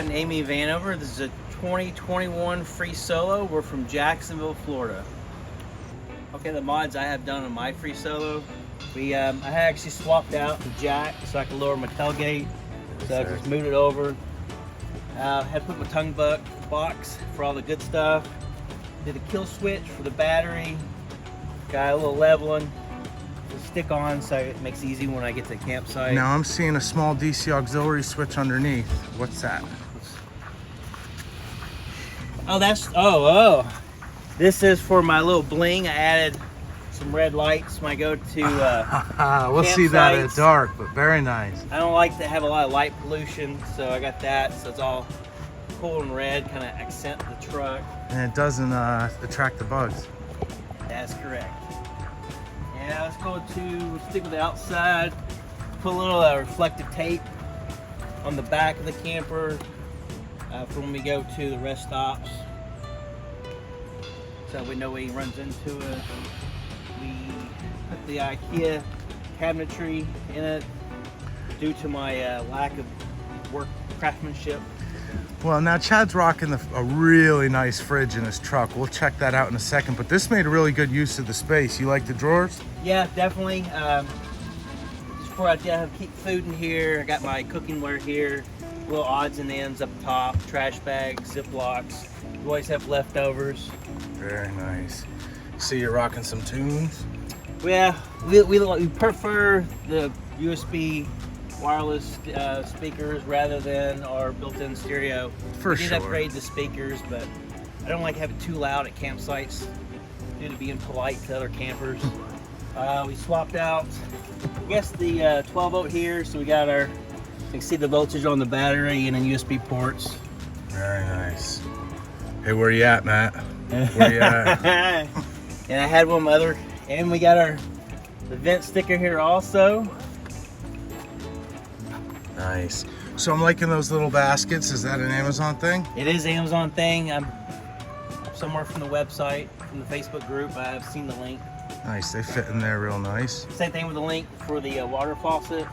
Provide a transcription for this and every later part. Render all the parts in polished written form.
Chad and Amy Vanover. This is a 2021 free solo. We're from Jacksonville, Florida. Okay, the mods I have done on my free solo, I had actually swapped out the jack so I could lower my tailgate. So I just moved it over. Had to put my tongue box for all the good stuff. Did a kill switch for the battery. Got a little leveling. Stick on so it makes it easy when I get to the campsite. Now I'm seeing a small DC auxiliary switch underneath. What's that? Oh, oh. This is for my little bling. I added some red lights when I go to we'll see that at dark, but very nice. I don't like to have a lot of light pollution, so I got that. So it's all cool and red, kind of accent the truck. And it doesn't attract the bugs. That's correct. Yeah, let's stick with the outside. Put a little reflective tape on the back of the camper for when we go to the rest stops, so we know when he runs into it. We put the IKEA cabinetry in it due to my lack of work craftsmanship. Well, now Chad's rocking a really nice fridge in his truck. We'll check that out in a second, but this made a really good use of the space. You like the drawers? Yeah, definitely. Just for I keep food in here. I got my cooking ware here, little odds and ends up top, trash bags, Ziplocs. You always have leftovers. Very nice. See, you're rocking some tunes? Yeah, we prefer the USB wireless speakers rather than our built-in stereo. For sure. We did upgrade the speakers, but I don't like having it too loud at campsites due to being polite to other campers. We swapped out, I guess, the 12 volt here, so we got you can see the voltage on the battery and then USB ports. Very nice. Hey, where you at, Matt? Where you at? And I had one other, and we got the vent sticker here also. Nice. So I'm liking those little baskets. Is that an Amazon thing? It is an Amazon thing. I'm somewhere from the website, from the Facebook group. I have seen the link. Nice. They fit in there real nice. Same thing with the link for the water faucet.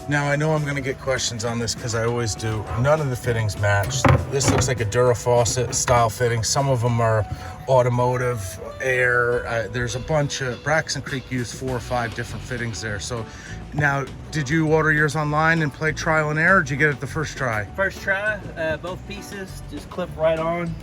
Now I know I'm going to get questions on this because I always do. None of the fittings match. This looks like a Dura faucet style fitting. Some of them are automotive, air. There's a bunch of, Braxton Creek used 4 or 5 different fittings there. So now, did you order yours online and play trial and error, or did you get it the first try? First try, both pieces just clip right on.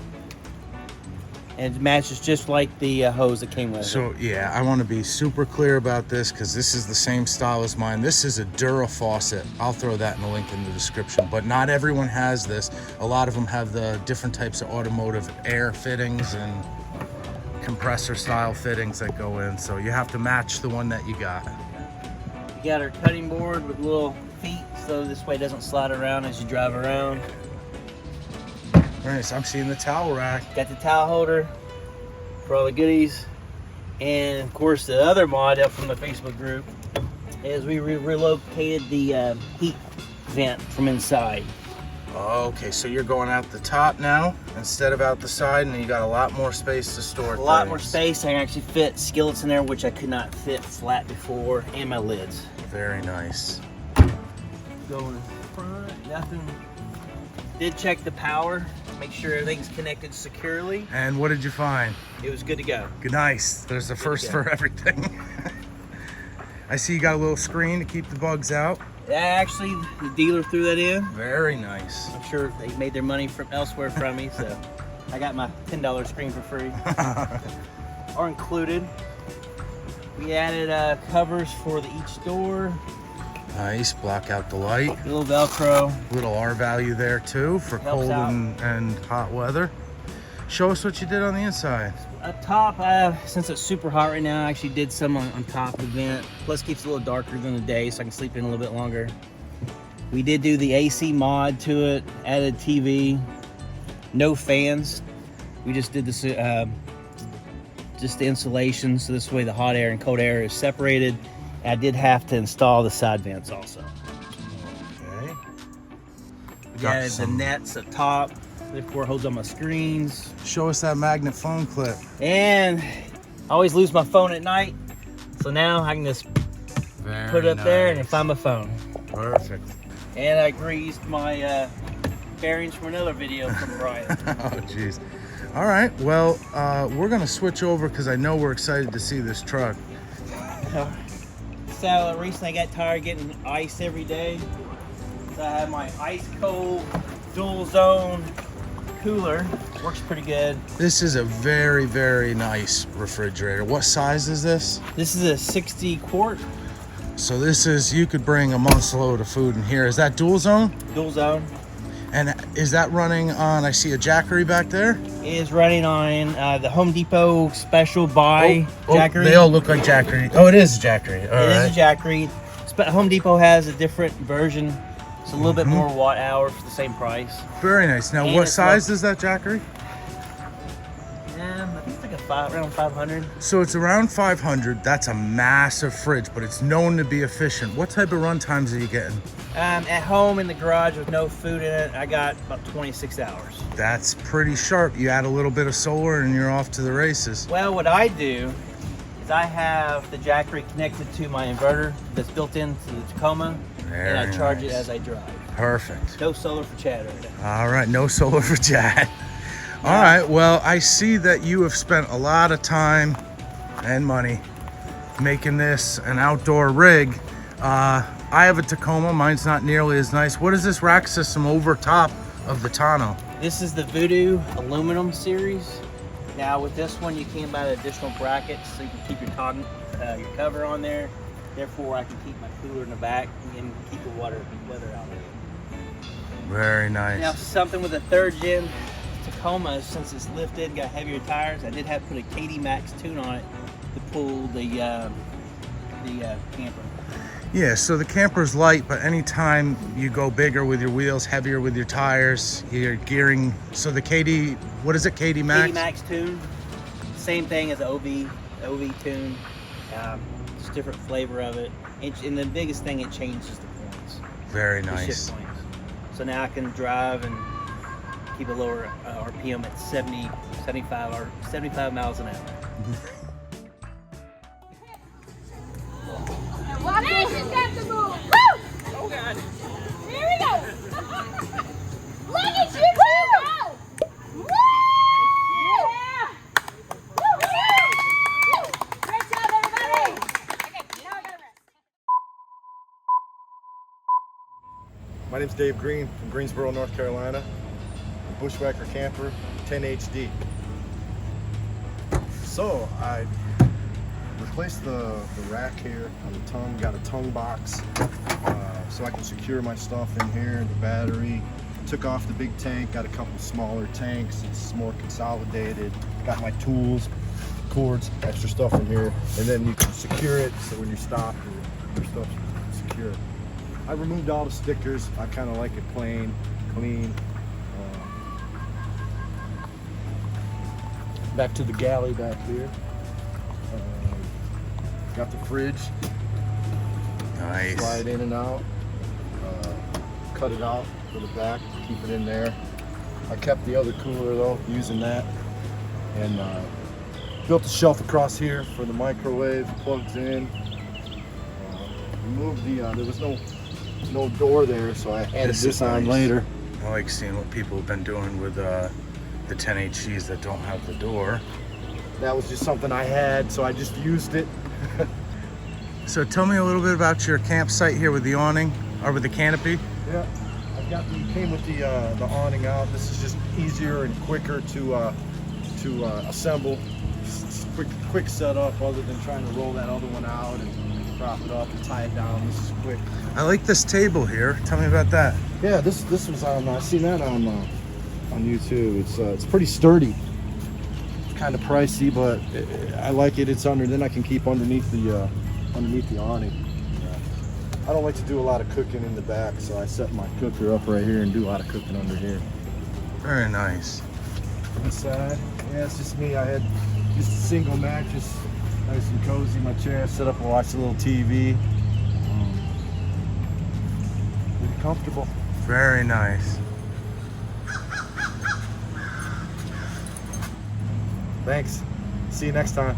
And it matches just like the hose that came with it. So yeah, I want to be super clear about this because this is the same style as mine. This is a Dura faucet. I'll throw that in the link in the description, but not everyone has this. A lot of them have the different types of automotive air fittings and compressor style fittings that go in. So you have to match the one that you got. You got our cutting board with little feet, so this way it doesn't slide around as you drive around. Nice. I'm seeing the towel rack. Got the towel holder for all the goodies. And of course the other mod up from the Facebook group is we relocated the heat vent from inside. Okay, so you're going out the top now instead of out the side, and you got a lot more space to store things. A lot more space. I can actually fit skillets in there, which I could not fit flat before, and my lids. Very nice. Going in front, nothing. Did check the power, make sure everything's connected securely. And what did you find? It was good to go. Good, nice. There's a first for everything. I see you got a little screen to keep the bugs out. Actually, the dealer threw that in. Very nice. I'm sure they made their money from elsewhere from me, so I got my $10 screen for free. Are included. We added covers for each door. Nice, block out the light. A little Velcro. Little R value there too for cold and hot weather. Show us what you did on the inside. Up top, since it's super hot right now, I actually did some on top of the vent. Plus keeps it a little darker during the day so I can sleep in a little bit longer. We did do the AC mod to it, added TV, no fans. We just did this, just the insulation, so this way the hot air and cold air is separated. I did have to install the side vents also. Okay. We added the nets up top, therefore it holds on my screens. Show us that magnet phone clip. And I always lose my phone at night, so now I can just put it up there and find my phone. Perfect. And I greased my bearings from another video from Brian. Oh, jeez. All right, well, we're gonna switch over because I know we're excited to see this truck. So recently I got tired of getting ice every day. So I have my ice cold dual zone cooler. Works pretty good. This is a very, very nice refrigerator. What size is this? This is a 60 quart. So this is, you could bring a month's load of food in here. Is that dual zone? Dual zone. And is that running on, I see a Jackery back there? It is running on the Home Depot special buy Jackery. They all look like Jackery. Oh, it is Jackery. All right. It is a Jackery. Home Depot has a different version. It's a little bit more watt hour for the same price. Very nice. Now, And what it's size is that Jackery? I think it's like around 500. So it's around 500. That's a massive fridge, but it's known to be efficient. What type of run times are you getting? At home in the garage with no food in it, I got about 26 hours. That's pretty sharp. You add a little bit of solar and you're off to the races. Well, what I do is I have the Jackery connected to my inverter that's built into the Tacoma, and I charge it as I drive. Perfect. No solar for Chad right now. All right, no solar for Chad. All right, well, I see that you have spent a lot of time and money making this an outdoor rig. I have a Tacoma, mine's not nearly as nice. What is this rack system over top of the tonneau? This is the Voodoo aluminum series. Now with this one, you can buy additional brackets so you can keep your cover on there. Therefore, I can keep my cooler in the back and keep the weather out of it. Very nice. Now something with a 3rd gen Tacoma, since it's lifted, got heavier tires, I did have to put a KD Max tune on it to pull the camper. Yeah, so the camper's light, but anytime you go bigger with your wheels, heavier with your tires, you're gearing. So the KD, what is it, KD Max? KD Max tune, same thing as the OV tune. Just different flavor of it. And the biggest thing, it changes the points. Very The nice. shift points. So now I can drive and keep a lower RPM at 75 miles an hour. She's got to move. Woo! Oh God. Here we go. Look at you two go. Woo! Yeah. Woo! Woo! Great job, everybody. Okay, now I gotta rest. My name's Dave Green from Greensboro, North Carolina. Bushwhacker camper, 10 HD. So I replaced the rack here on the tongue, got a tongue box so I can secure my stuff in here, the battery. Took off the big tank, got a couple smaller tanks, it's more consolidated. Got my tools, cords, extra stuff in here, and then you can secure it so when you stop, your stuff's secure. I removed all the stickers. I kind of like it plain, clean. Back to the galley back here. Got the fridge. Nice. Slide in and out. Cut it out for the back, keep it in there. I kept the other cooler though, using that. And built a shelf across here for the microwave, plugs in. Removed the, there was no door there, so I added this on nice. later. I like seeing what people have been doing with the 10HCs that don't have the door. That was just something I had, so I just used it. So tell me a little bit about your campsite here with the awning, or with the canopy. Yeah, came with the awning out. This is just easier and quicker to assemble. Just quick setup, other than trying to roll that other one out and prop it up and tie it down. This is quick. I like this table here. Tell me about that. Yeah, this was on. I seen that on YouTube. It's pretty sturdy. It's kind of pricey, but I like it. It's under. Then I can keep underneath the awning. I don't like to do a lot of cooking in the back, so I set my cooker up right here and do a lot of cooking under here. Very nice. Inside, yeah, it's just me. I had just a single mattress, nice and cozy. My chair set up and watch a little TV. Pretty comfortable. Very nice. Thanks. See you next time.